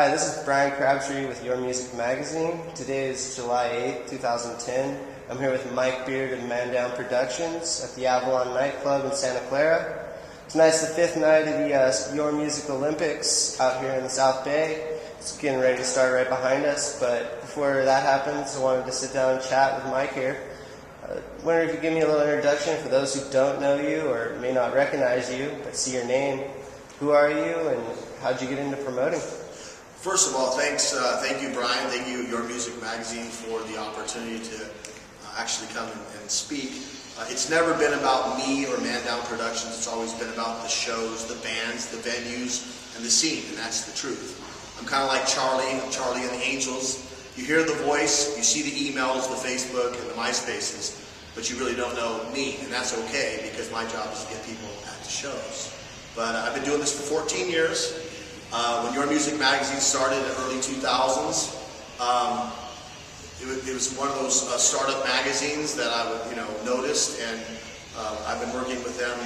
Hi, this is Brian Crabtree with Your Music Magazine. Today is July 8th, 2010. I'm here with Mike Beard of ManDown Productions at the Avalon nightclub in Santa Clara. Tonight's the fifth night of the Your Music Olympics out here in the South Bay. It's getting ready to start right behind us, but before that happens, I wanted to sit down and chat with Mike here. Wonder if you could give me a little introduction for those who don't know you or may not recognize you, but see your name. Who are you and how'd you get into promoting? First of all, thank you, Brian. Thank you, Your Music Magazine, for the opportunity to actually come and speak. It's never been about me or ManDown Productions. It's always been about the shows, the bands, the venues, and the scene, and that's the truth. I'm kind of like Charlie and the Angels. You hear the voice, you see the emails, the Facebook, and the MySpaces, but you really don't know me, and that's okay because my job is to get people at the shows. But I've been doing this for 14 years. When Your Music Magazine started in the early 2000s, it was one of those startup magazines that I noticed, and I've been working with them,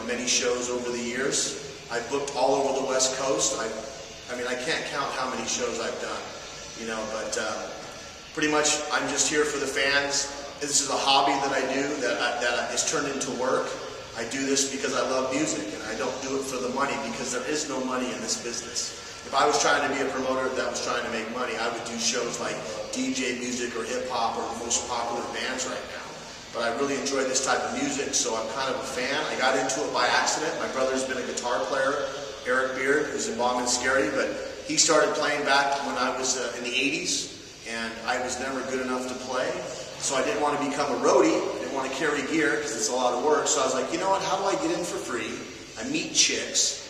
many shows over the years. I've booked all over the West Coast. I mean, I can't count how many shows I've done, but pretty much I'm just here for the fans. This is a hobby that I do that is turned into work. I do this because I love music, and I don't do it for the money because there is no money in this business. If I was trying to be a promoter that was trying to make money, I would do shows like DJ music or hip-hop or the most popular bands right now. But I really enjoy this type of music, so I'm kind of a fan. I got into it by accident. My brother's been a guitar player, Eric Beard, who's in Bomb and Scary, but he started playing back when I was in the 80s, and I was never good enough to play. So I didn't want to become a roadie. I didn't want to carry gear because it's a lot of work. So I was like, you know what, how do I get in for free? I meet chicks.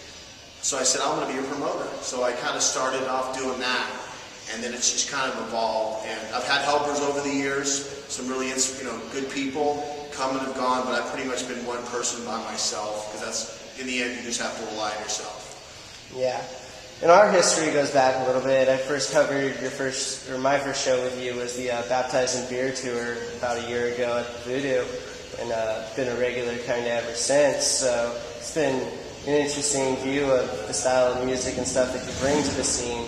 So I said, I'm going to be a promoter. So I kind of started off doing that. And then it's just kind of evolved. And I've had helpers over the years, some really good people come and have gone, but I've pretty much been one person by myself because that's, in the end, you just have to rely on yourself. Yeah. And our history goes back a little bit. I first covered my first show with you was the Baptized in Beer tour about a year ago at the Voodoo, and been a regular kind of ever since. So it's been an interesting view of the style of music and stuff that you bring to the scene.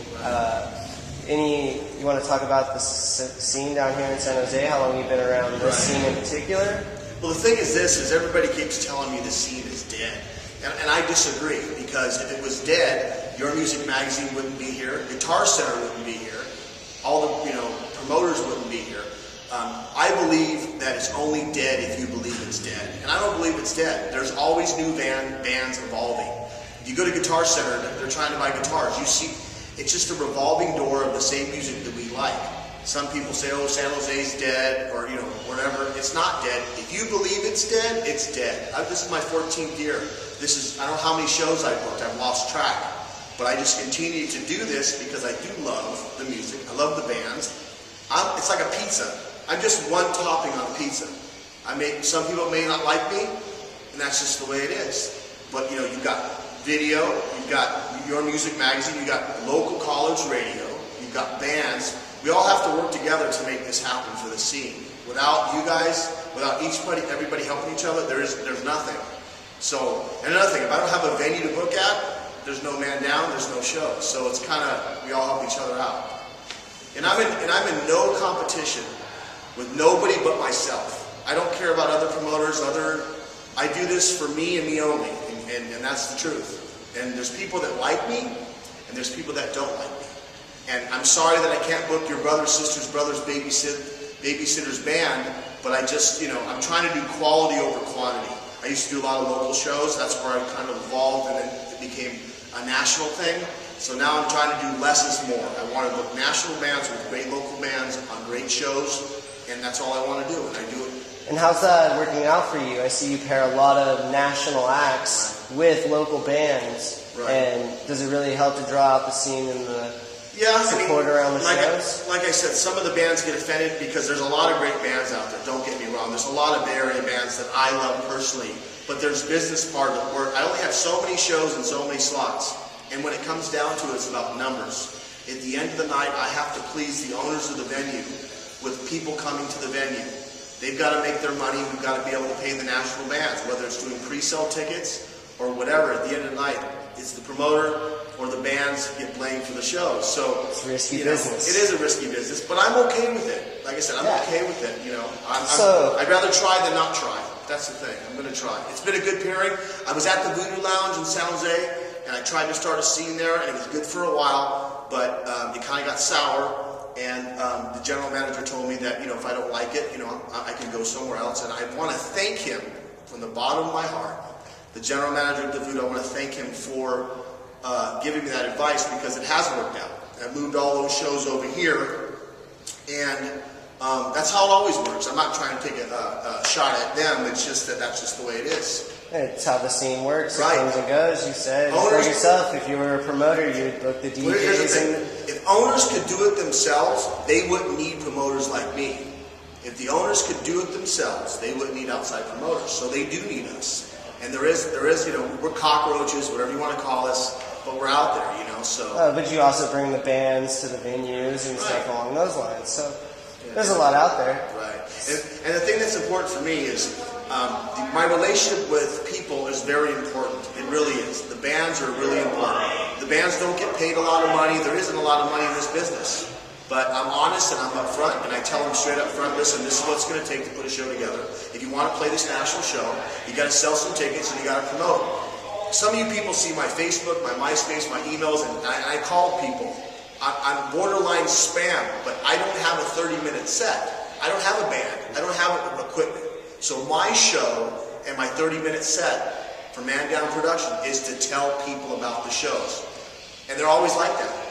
You want to talk about the scene down here in San Jose? How long you've been around this scene in particular? Well, the thing is everybody keeps telling me the scene is dead. And I disagree, because if it was dead, Your Music Magazine wouldn't be here, Guitar Center wouldn't be here, all the promoters wouldn't be here. I believe that it's only dead if you believe it's dead. And I don't believe it's dead. There's always new bands evolving. If you go to Guitar Center, they're trying to buy guitars. You see, it's just a revolving door of the same music that we like. Some people say, oh, San Jose's dead, or whatever. It's not dead. If you believe it's dead, it's dead. This is my 14th year. I don't know how many shows I've booked. I've lost track. But I just continue to do this because I do love the music. I love the bands. It's like a pizza. I'm just one topping on a pizza. Some people may not like me, and that's just the way it is. But you've got video, you've got Your Music Magazine, you've got local college radio, you've got bands. We all have to work together to make this happen for the scene. Without you guys, without everybody helping each other, there's nothing. So, and another thing, if I don't have a venue to book at, there's no ManDown, there's no show. So it's kind of, we all help each other out. And I'm in no competition with nobody but myself. I don't care about other promoters, I do this for me and me only, and that's the truth. And there's people that like me, and there's people that don't like me. And I'm sorry that I can't book your brother, sister's brother's babysitter's band, but I just, I'm trying to do quality over quantity. I used to do a lot of local shows. That's where I kind of evolved, and then it became a national thing. So now I'm trying to do less is more. I want to book national bands with great local bands on great shows, and that's all I want to do, and I do it. And how's that working out for you? I see you pair a lot of national acts with local bands, and does it really help to draw out the scene and the support around the shows? Like I said, some of the bands get offended because there's a lot of great bands out there, don't get me wrong. There's a lot of Bay Area bands that I love personally, but there's business part of it where I only have so many shows and so many slots. And when it comes down to it, it's about numbers. At the end of the night, I have to please the owners of the venue with people coming to the venue. They've got to make their money. We've got to be able to pay the national bands, whether it's doing pre-sale tickets or whatever. At the end of the night, it's the promoter or the bands get blamed for the shows. So it's risky business. It is a risky business, but I'm okay with it. Like I said, I'm okay with it. I'd rather try than not try. That's the thing. I'm going to try. It's been a good pairing. I was at the Voodoo Lounge in San Jose, and I tried to start a scene there, and it was good for a while, but it kind of got sour. And the general manager told me that, if I don't like it, I can go somewhere else. And I want to thank him from the bottom of my heart. The general manager at the Voodoo, I want to thank him for giving me that advice, because it has worked out. I moved all those shows over here, and that's how it always works. I'm not trying to take a shot at them. It's just that's just the way it is. It's how the scene works. Right. It comes and goes. You said for yourself, if you were a promoter, you'd book the DJs. Here's the thing. If owners could do it themselves, they wouldn't need promoters like me. If the owners could do it themselves, they wouldn't need outside promoters. So they do need us. And there is, we're cockroaches, whatever you want to call us, but we're out there, so. But you also bring the bands to the venues and stuff along those lines. So there's a lot out there. Right. And the thing that's important for me is my relationship with people is very important. It really is. The bands are really important. The bands don't get paid a lot of money. There isn't a lot of money in this business. But I'm honest and I'm upfront, and I tell them straight up front, listen, this is what it's going to take to put a show together. If you want to play this national show, you got to sell some tickets and you got to promote. Some of you people see my Facebook, my MySpace, my emails, and I call people. I'm borderline spam, but I don't have a 30-minute set. I don't have a band. I don't have equipment. So my show and my 30-minute set for ManDown Productions is to tell people about the shows. And they're always like that.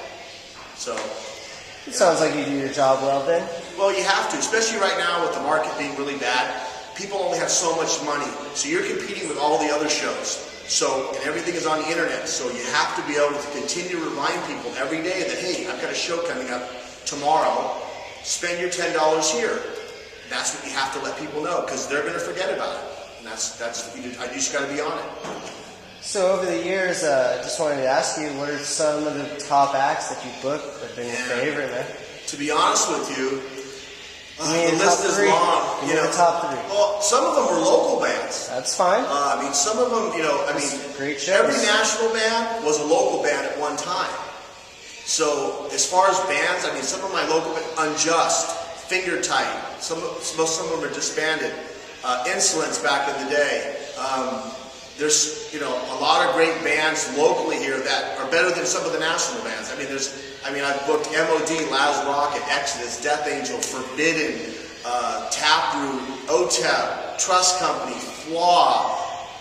So it sounds like you do your job well then. Well, you have to, especially right now with the market being really bad. People only have so much money. So you're competing with all the other shows. And everything is on the internet. So you have to be able to continue to remind people every day that, hey, I've got a show coming up tomorrow. Spend your $10 here. That's what you have to let people know, because they're going to forget about it. And I just got to be on it. So over the years, just wanted to ask you, what are some of the top acts that you booked that have been your favorite, man? To be honest with you, the list is long. The top three. Well, some of them were local bands. That's fine. Some of them, great shows. Every national band was a local band at one time. So as far as bands, some of my local bands, Unjust, Finger Tight, most of them are disbanded. Insolence back in the day. There's a lot of great bands locally here that are better than some of the national bands. I've booked MOD, Laz Rocket, Exodus, Death Angel, Forbidden, Taproot, OTEP, Trust Company, Flaw,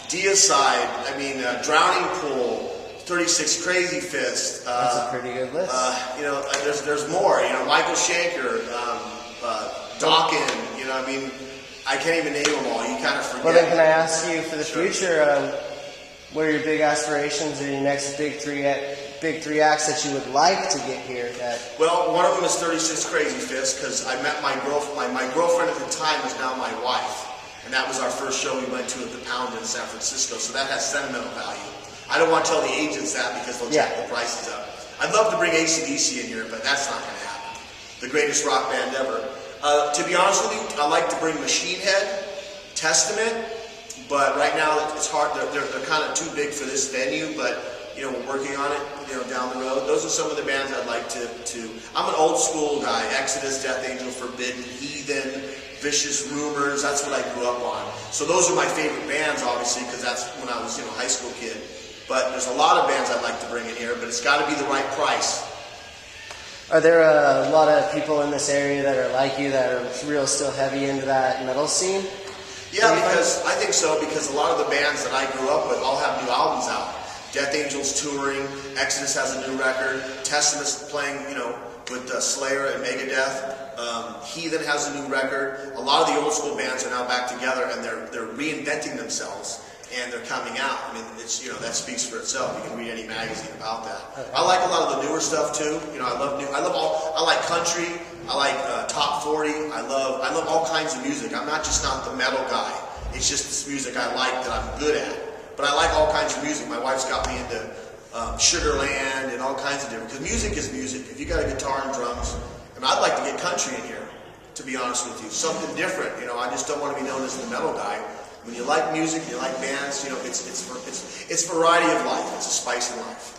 Deicide, Drowning Pool, 36 Crazy Fist. That's a pretty good list. There's more. Michael Schenker, Dawkins. I can't even name them all. You kind of forget. Well, then can I ask you for the future, what are your big aspirations or your next big three acts that you would like to get here? Well, one of them is 36 Crazy Fist, because I met my girlfriend. My girlfriend at the time is now my wife. And that was our first show we went to at the Pound in San Francisco. So that has sentimental value. I don't want to tell the agents that, because they'll jack the prices up. I'd love to bring AC/DC in here, but that's not going to happen. The greatest rock band ever. To be honest with you, I like to bring Machine Head, Testament, but right now it's hard. They're kind of too big for this venue, but we're working on it. Down the road. Those are some of the bands I'd like to. I'm an old school guy. Exodus, Death Angel, Forbidden, Heathen, Vicious Rumors. That's what I grew up on. So those are my favorite bands, obviously, because that's when I was high school kid. But there's a lot of bands I'd like to bring in here, but it's got to be the right price. Are there a lot of people in this area that are like you, that are real still heavy into that metal scene? Yeah, I think so, because a lot of the bands that I grew up with all have new albums out. Death Angel's touring, Exodus has a new record, Testament's playing, with Slayer and Megadeth. Heathen has a new record. A lot of the old school bands are now back together, and they're reinventing themselves. And they're coming out. It's that speaks for itself. You can read any magazine about that. I like a lot of the newer stuff too. I like country. I like top 40. I love all kinds of music. I'm not the metal guy. It's just this music I like that I'm good at. But I like all kinds of music. My wife's got me into Sugarland and all kinds of different. Because music is music. If you got a guitar and drums, I'd like to get country in here. To be honest with you, something different. I just don't want to be known as the metal guy. When you like music, you like bands, it's variety of life. It's a spice in life.